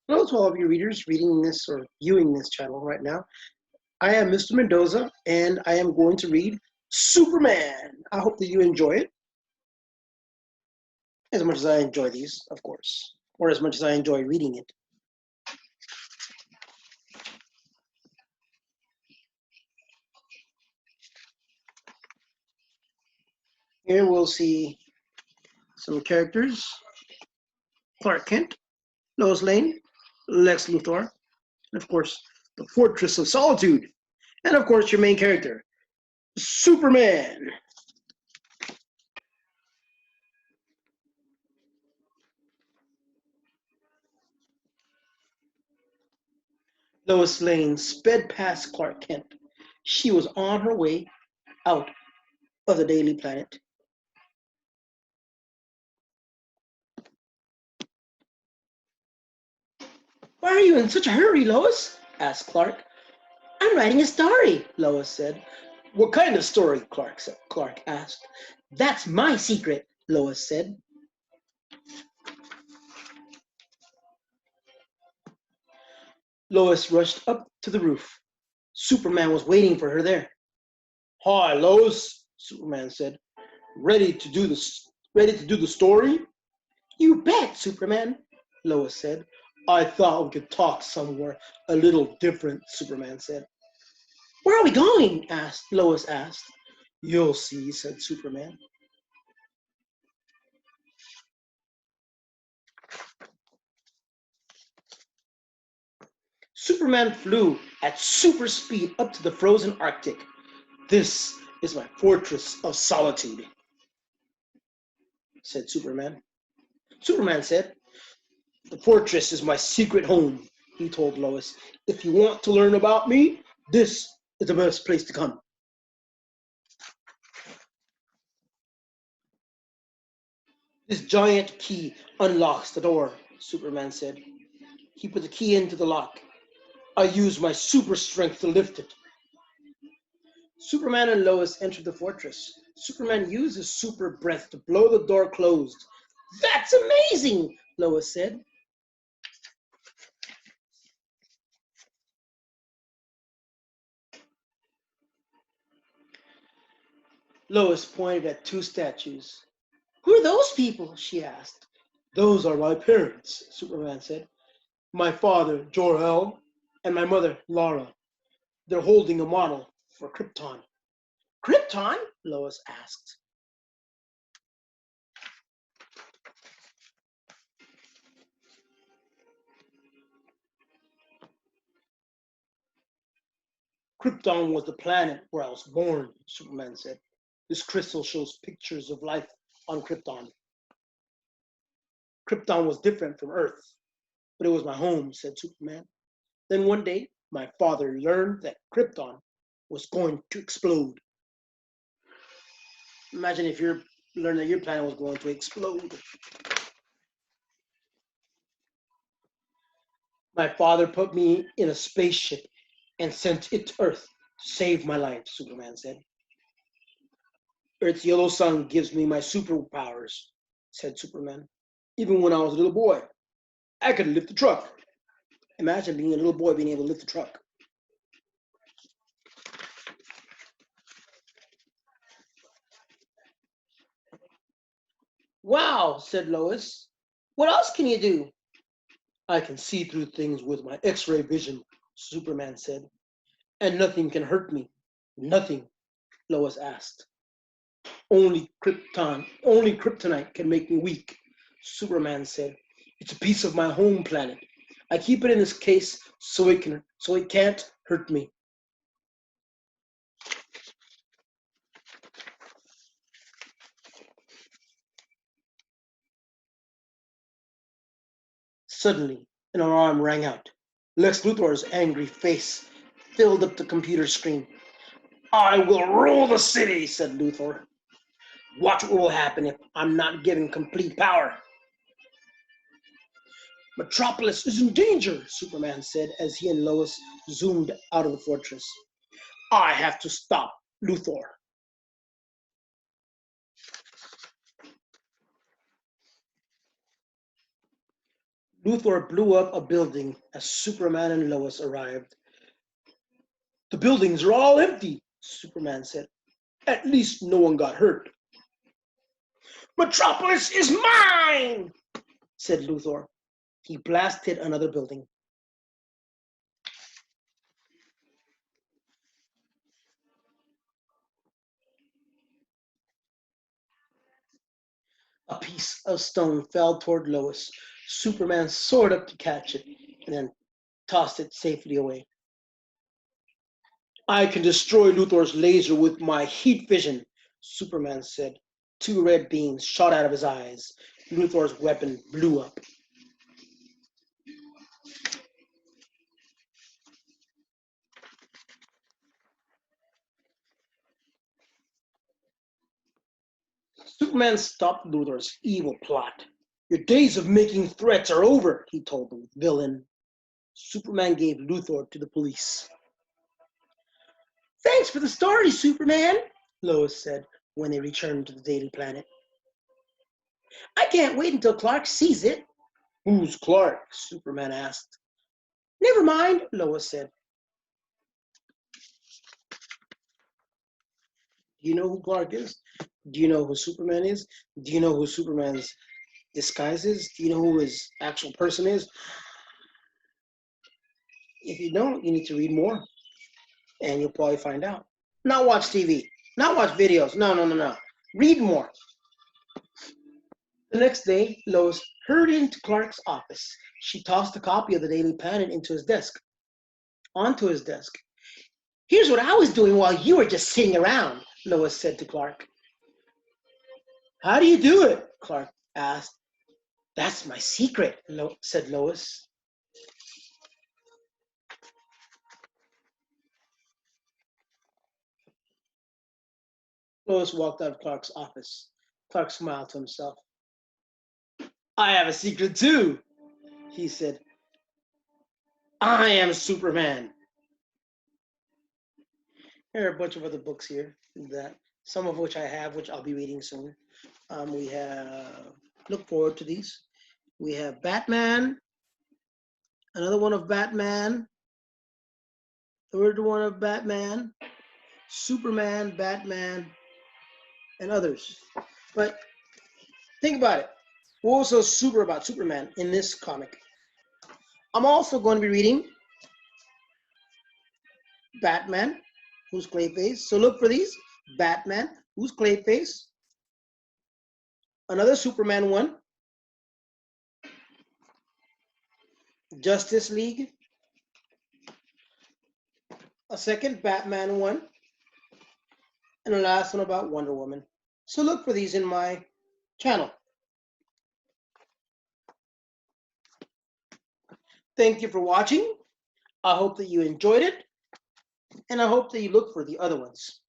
Hello to all of you readers reading this or viewing this channel right now. I am Mr. Mendoza and I am going to read Superman. I hope that you enjoy it as much as I enjoy these, of course, or as much as I enjoy reading it. Here we'll see some characters: Clark Kent, Lois Lane, Lex Luthor, and of course, the Fortress of Solitude, and of course, your main character, Superman. Lois Lane sped past Clark Kent. She was on her way out of the Daily Planet. "Why are you in such a hurry, Lois?" asked Clark. "I'm writing a story," Lois said. "What kind of story?" Clark asked. "That's my secret," Lois said. Lois rushed up to the roof. Superman was waiting for her there. "Hi, Lois," Superman said. Ready to do the story?" "You bet, Superman," Lois said. "I thought we could talk somewhere a little different," Superman said. "Where are we going?" Lois asked. "You'll see," said Superman. Superman flew at super speed up to the frozen Arctic. "This is my fortress of solitude," said Superman. Superman said, "The fortress is my secret home," he told Lois. "If you want to learn about me, this is the best place to come." "This giant key unlocks the door," Superman said. He put the key into the lock. "I use my super strength to lift it." Superman and Lois entered the fortress. Superman used his super breath to blow the door closed. "That's amazing," Lois said. Lois pointed at two statues. "Who are those people?" she asked. "Those are my parents," Superman said. "My father, Jor-El, and my mother, Lara. They're holding a model for Krypton." "Krypton?" Lois asked. "Krypton was the planet where I was born," Superman said. "This crystal shows pictures of life on Krypton. Krypton was different from Earth, but it was my home," said Superman. "Then one day, my father learned that Krypton was going to explode." Imagine if you learned that your planet was going to explode. "My father put me in a spaceship and sent it to Earth to save my life," Superman said. "Earth's yellow sun gives me my superpowers," said Superman. "Even when I was a little boy, I could lift a truck." Imagine being a little boy being able to lift a truck. "Wow," said Lois. "What else can you do?" "I can see through things with my X-ray vision," Superman said. "And nothing can hurt me." "Nothing?" Lois asked. Only kryptonite can make me weak," Superman said. "It's a piece of my home planet. I keep it in this case so it can't hurt me." Suddenly, an alarm rang out. Lex Luthor's angry face filled up the computer screen. "I will rule the city," said Luthor. "Watch what will happen if I'm not given complete power." "Metropolis is in danger," Superman said as he and Lois zoomed out of the fortress. "I have to stop Luthor." Luthor blew up a building as Superman and Lois arrived. The buildings are all empty, Superman said. At least no one got hurt. Metropolis is mine, said Luthor. He blasted another building. A piece of stone fell toward Lois. Superman soared up to catch it and then tossed it safely away. I can destroy Luthor's laser with my heat vision, Superman said. Two red beams shot out of his eyes. Luthor's weapon blew up. Superman stopped Luthor's evil plot. Your days of making threats are over, he told the villain. Superman gave Luthor to the police. Thanks for the story, Superman, Lois said when they returned to the Daily Planet. I can't wait until Clark sees it. Who's Clark? Superman asked. Never mind, Lois said. Do you know who Clark is? Do you know who Superman is? Do you know who Superman's disguise is? Do you know who his actual person is? If you don't, you need to read more, and you'll probably find out. Not watch TV, not watch videos. No. Read more. The next day, Lois hurried into Clark's office. She tossed a copy of the Daily Planet onto his desk. Here's what I was doing while you were just sitting around, Lois said to Clark. How do you do it? Clark asked. That's my secret, said Lois. Lois walked out of Clark's office. Clark smiled to himself. I have a secret too, he said. I am Superman. There are a bunch of other books here, that some of which I have, which I'll be reading soon. We have, look forward to these. We have Batman, another one of Batman, third one of Batman, Superman, Batman, and others. But think about it. What was so super about Superman in this comic? I'm also going to be reading Batman, who's Clayface. So look for these. Batman, who's Clayface. Another Superman one. Justice League. A second Batman one. And the last one about Wonder Woman. So look for these in my channel. Thank you for watching. I hope that you enjoyed it. And I hope that you look for the other ones.